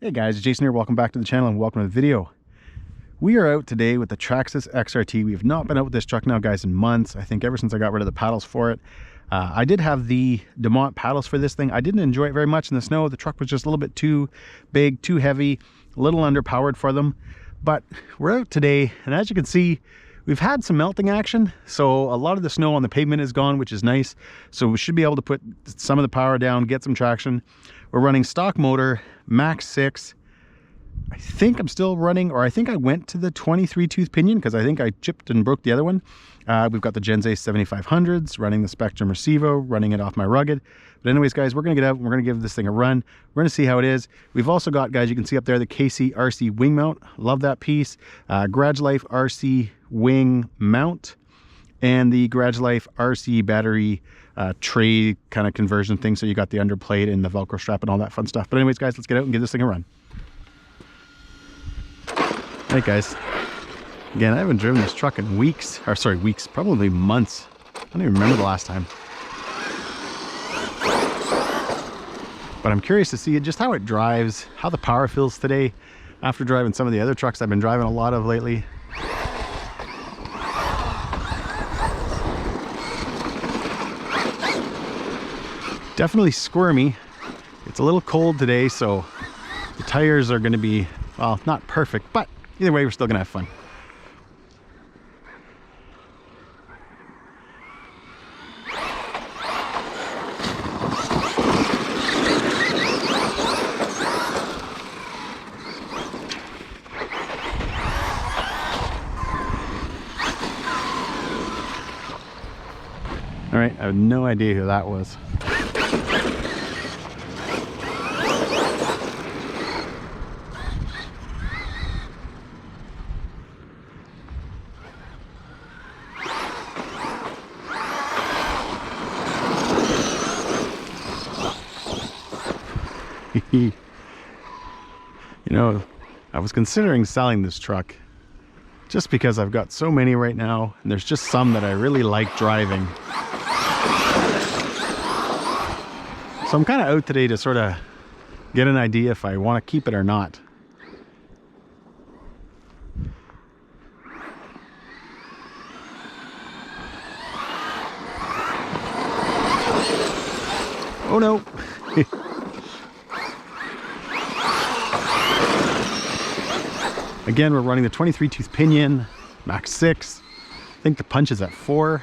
Hey guys, Jason here. Welcome back to the channel and welcome to the video. We are out today with the Traxxas XRT. We have not been out with this truck now, guys, in months. I think ever since I got rid of the paddles for it. I did have the DeMont paddles for this thing. I didn't enjoy it very much in the snow. The truck was just a little bit too big, too heavy, a little underpowered for them. But we're out today, and as you can see, we've had some melting action. So a lot of the snow on the pavement is gone, which is nice. So we should be able to put some of the power down, get some traction. We're running stock motor, max 6. I think I'm still running, or I think I went to the 23 tooth pinion because I think I chipped and broke the other one. We've got the Genze 7500s, running the Spectrum Receivo, running it off my Rugged. But anyways, guys, we're going to get out and we're going to give this thing a run. We're going to see how it is. We've also got, guys, you can see up there, the KC RC wing mount. Love that piece. Garage Life RC wing mount and the Garage Life RC battery tray kind of conversion thing. So you got the underplate and the Velcro strap and all that fun stuff. But anyways, guys, let's get out and give this thing a run. All right, guys. Again, I haven't driven this truck in weeks, or sorry, weeks, probably months. I don't even remember the last time. But I'm curious to see just how it drives, how the power feels today after driving some of the other trucks I've been driving a lot of lately. Definitely squirmy. It's a little cold today, so the tires are going to be, well, not perfect, but either way, we're still going to have fun. All right, I have no idea who that was. You know, I was considering selling this truck just because I've got so many right now, and there's just some that I really like driving. So I'm kind of out today to sort of get an idea if I want to keep it or not. Oh no! Again, we're running the 23 tooth pinion, max 6. I think the punch is at 4.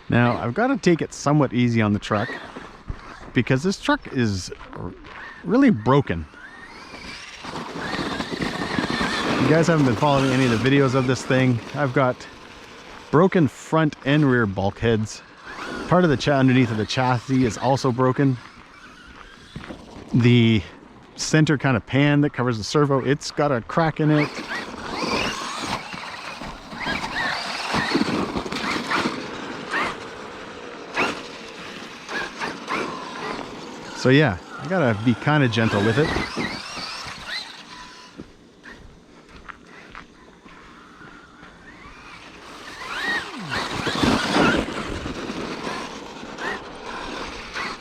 Now, I've got to take it somewhat easy on the truck because this truck is really broken. You guys haven't been following any of the videos of this thing. I've got broken front and rear bulkheads. Part of the underneath of the chassis is also broken. The center kind of pan that covers the servo, it's got a crack in it. So yeah, I gotta be kind of gentle with it.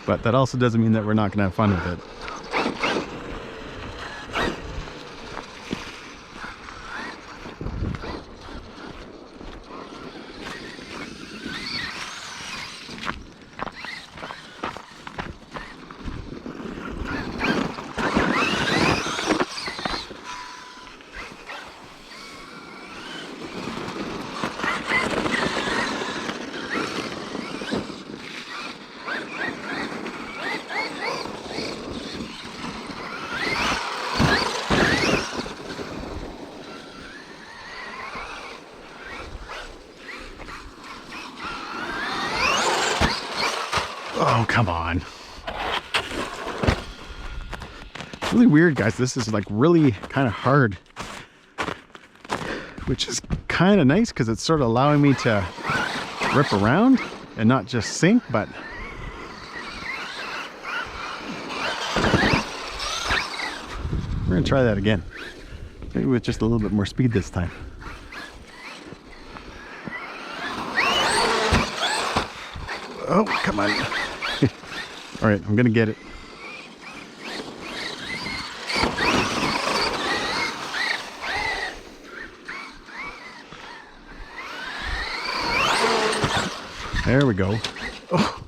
But that also doesn't mean that we're not gonna have fun with it. Oh, come on. Really weird, guys. This is like really kind of hard, which is kind of nice because it's sort of allowing me to rip around and not just sink, but we're gonna try that again. Maybe with just a little bit more speed this time. Oh, come on. All right, I'm gonna get it. There we go. Oh.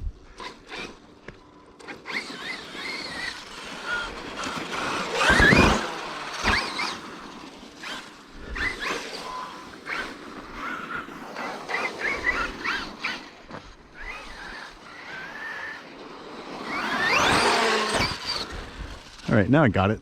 All right, now I got it.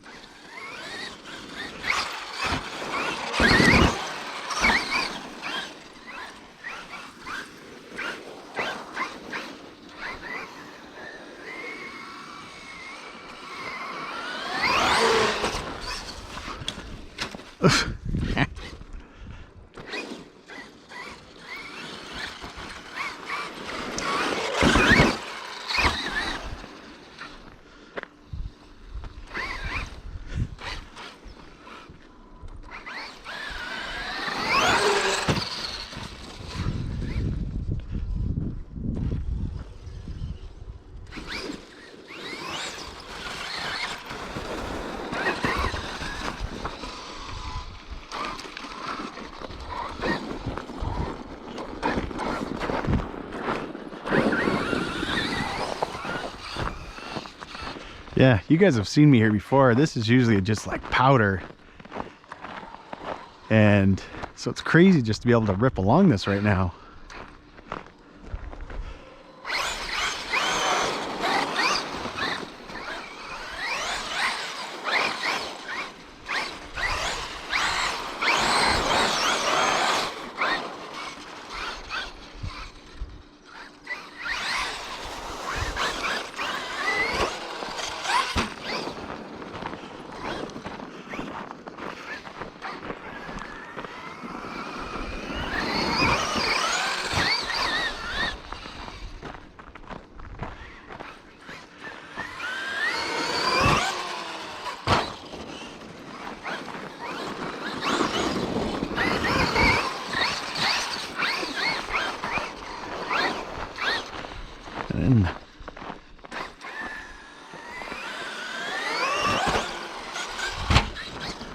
Yeah, you guys have seen me here before. This is usually just like powder. And so it's crazy just to be able to rip along this right now.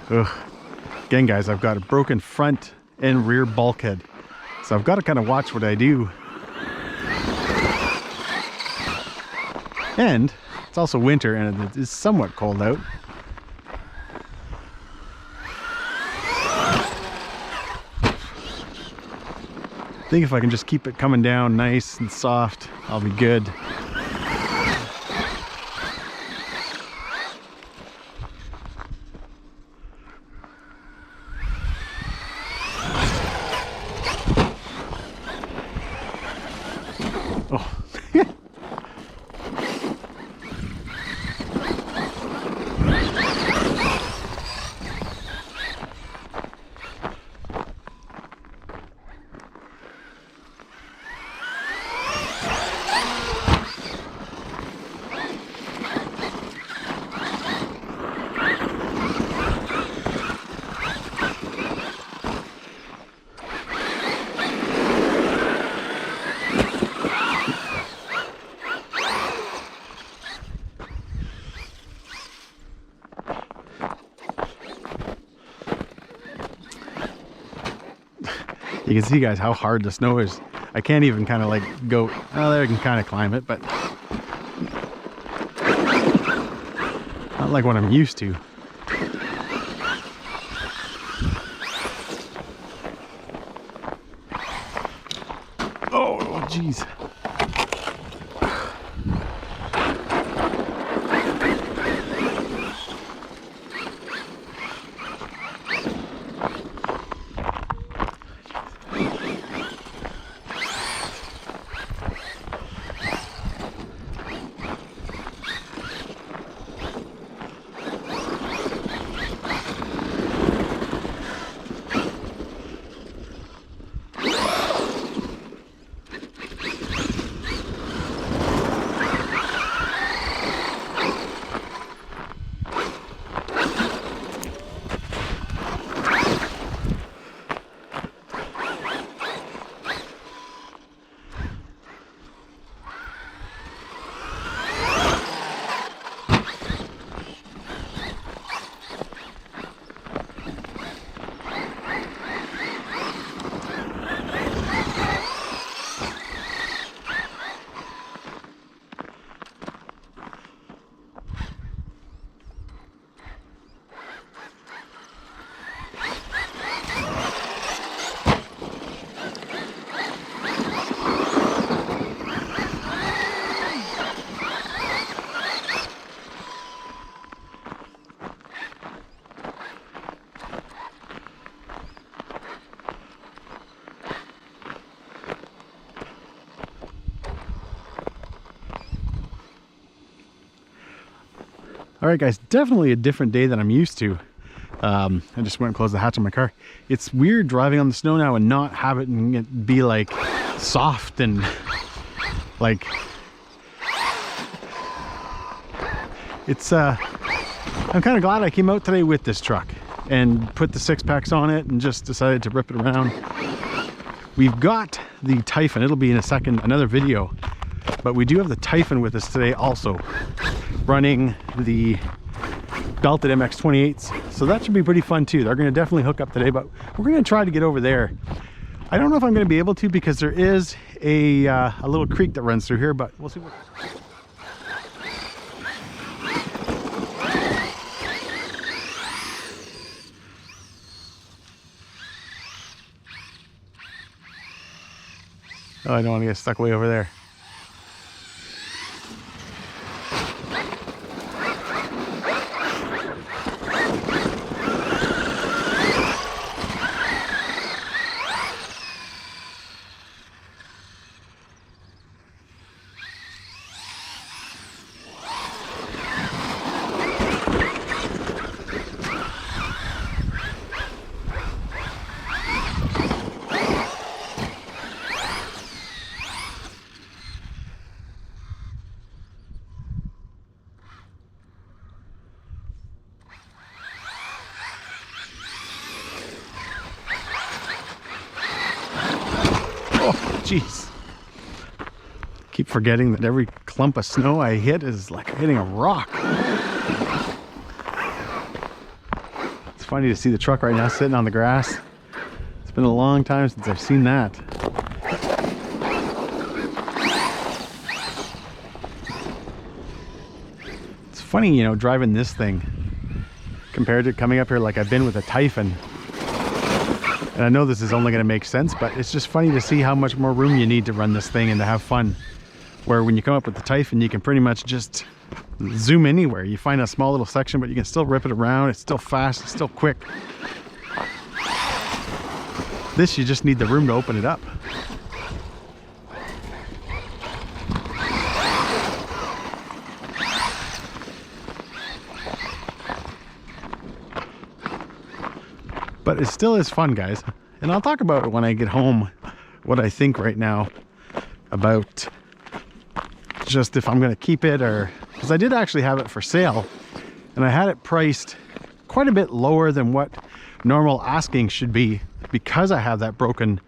Ugh. Again, guys, I've got a broken front and rear bulkhead, so I've got to kind of watch what I do. And it's also winter and it is somewhat cold out. I think if I can just keep it coming down nice and soft, I'll be good. Oh. You can see, guys, how hard the snow is. I can't even kind of like go, oh, there I can kind of climb it, but not like what I'm used to. Oh, geez. All right, guys, definitely a different day than I'm used to. I just went and closed the hatch on my car. It's weird driving on the snow now and not have it and it be like soft and like it's I'm kind of glad I came out today with this truck and put the Sixpacks on it and just decided to rip it around. We've got the Typhon. It'll be in a second, another video, but we do have the Typhon with us today also, running the belted MX-28s, so that should be pretty fun too. They're going to definitely hook up today, but we're going to try to get over there. I don't know if I'm going to be able to because there is a little creek that runs through here, but we'll see what. Oh, I don't want to get stuck way over there. Jeez. Keep forgetting that every clump of snow I hit is like hitting a rock. It's funny to see the truck right now sitting on the grass. It's been a long time since I've seen that. It's funny, you know, driving this thing compared to coming up here like I've been with a Typhon. And I know this is only going to make sense, but it's just funny to see how much more room you need to run this thing and to have fun. Where when you come up with the Typhon, you can pretty much just zoom anywhere. You find a small little section, but you can still rip it around. It's still fast, it's still quick. This, you just need the room to open it up. But it still is fun, guys. And I'll talk about it when I get home, what I think right now about just if I'm going to keep it, or because I did actually have it for sale and I had it priced quite a bit lower than what normal asking should be because I have that broken,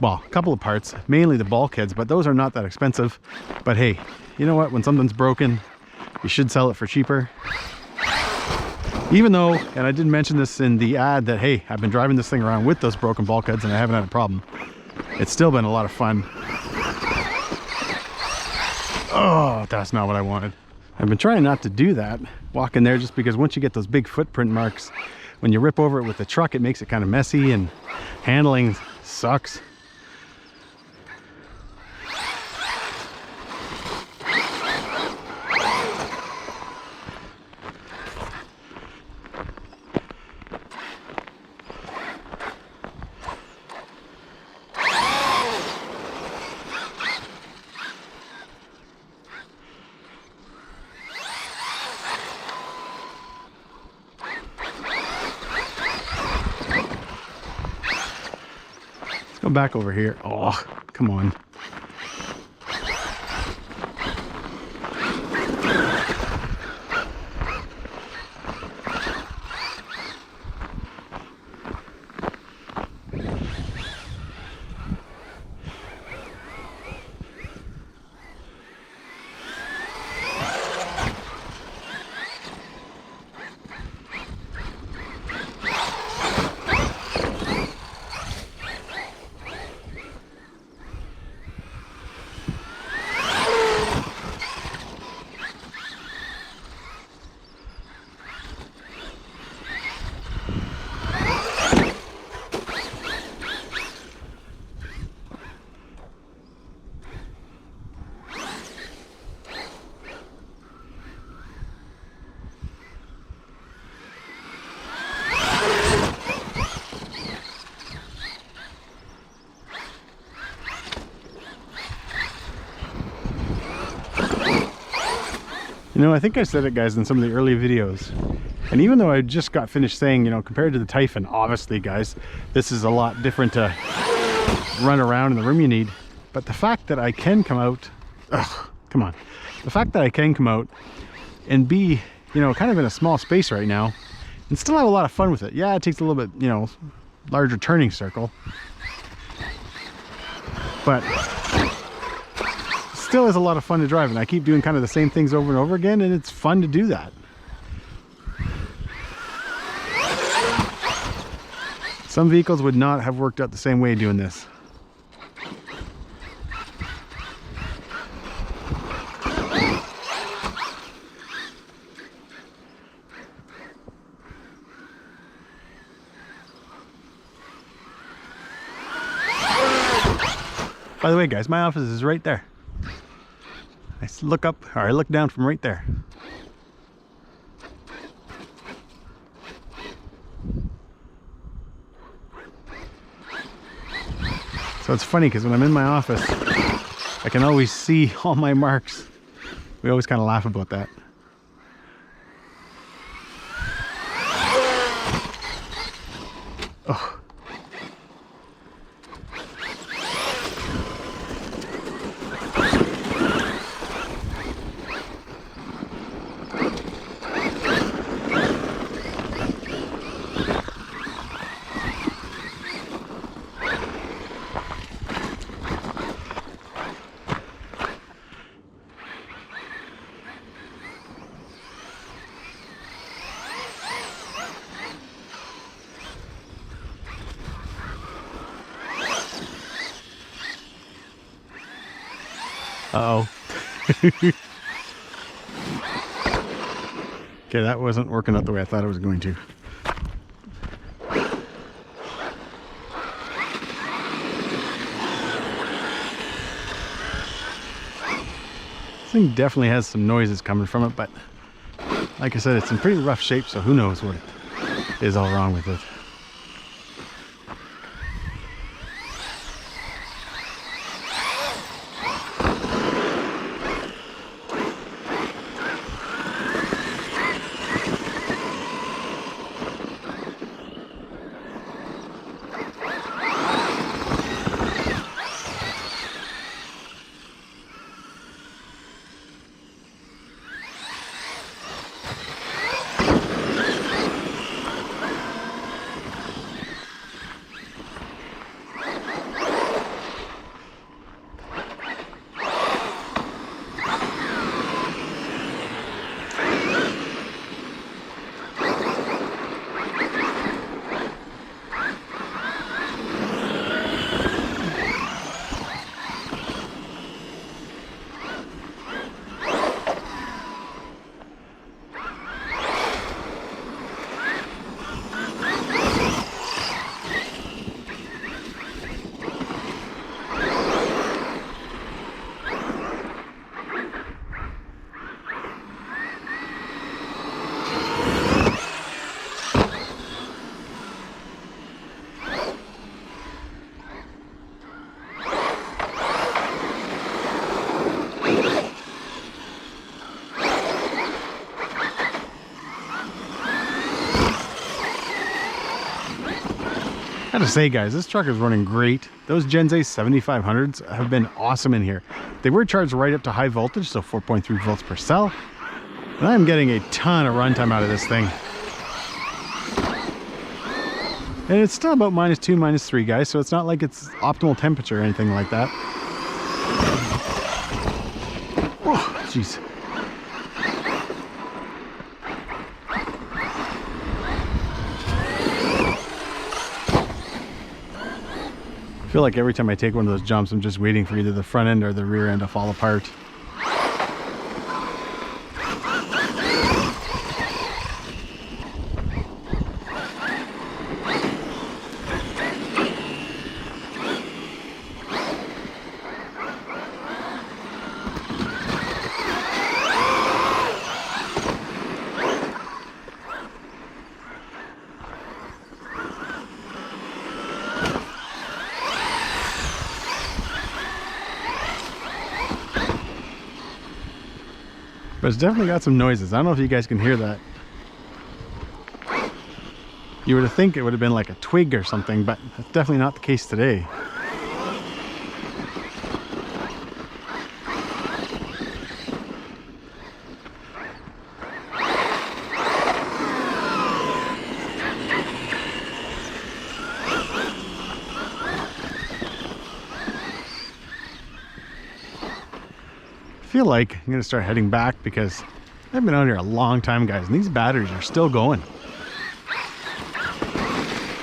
well, a couple of parts, mainly the bulkheads, but those are not that expensive. But hey, you know what? When something's broken, you should sell it for cheaper. Even though, and I did mention this in the ad, that hey, I've been driving this thing around with those broken bulkheads and I haven't had a problem. It's still been a lot of fun. Oh, that's not what I wanted. I've been trying not to do that, walking there, just because once you get those big footprint marks, when you rip over it with the truck, it makes it kind of messy and handling sucks. Go back over here. Oh, come on. You know, I think I said it, guys, in some of the early videos. And even though I just got finished saying, you know, compared to the Typhon, obviously, guys, this is a lot different to run around in the room you need. But the fact that I can come out, come on. The fact that I can come out and be, you know, kind of in a small space right now and still have a lot of fun with it. Yeah, it takes a little bit, you know, larger turning circle. But still is a lot of fun to drive, and I keep doing kind of the same things over and over again, and it's fun to do that. Some vehicles would not have worked out the same way doing this. By the way, guys, my office is right there. I look up, or I look down from right there. So it's funny because when I'm in my office, I can always see all my marks. We always kind of laugh about that. Oh. Uh-oh. Okay, that wasn't working out the way I thought it was going to. This thing definitely has some noises coming from it, but like I said, it's in pretty rough shape, so who knows what is all wrong with it. I gotta say, guys, this truck is running great. Those Gen Z 7500s have been awesome in here. They were charged right up to high voltage, so 4.3 volts per cell. And I'm getting a ton of runtime out of this thing. And it's still about -2, -3, guys, so it's not like it's optimal temperature or anything like that. Oh, jeez. I feel like every time I take one of those jumps, I'm just waiting for either the front end or the rear end to fall apart. But it's definitely got some noises. I don't know if you guys can hear that. You would think it would have been like a twig or something, but that's definitely not the case today. I feel like I'm gonna start heading back because I've been out here a long time, guys, and these batteries are still going.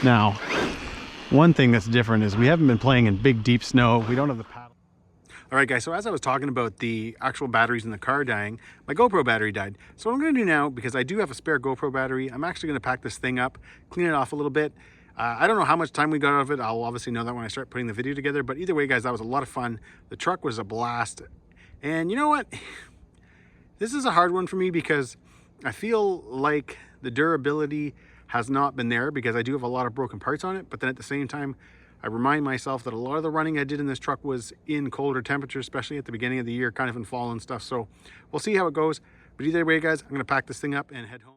Now, one thing that's different is we haven't been playing in big deep snow. We don't have the paddle. All right, guys, so as I was talking about the actual batteries in the car dying, my GoPro battery died. So what I'm gonna do now, because I do have a spare GoPro battery, I'm actually gonna pack this thing up, clean it off a little bit. I don't know how much time we got out of it. I'll obviously know that when I start putting the video together, but either way, guys, that was a lot of fun. The truck was a blast. And you know what? This is a hard one for me because I feel like the durability has not been there because I do have a lot of broken parts on it. But then at the same time, I remind myself that a lot of the running I did in this truck was in colder temperatures, especially at the beginning of the year, kind of in fall and stuff. So we'll see how it goes. But either way, guys, I'm going to pack this thing up and head home.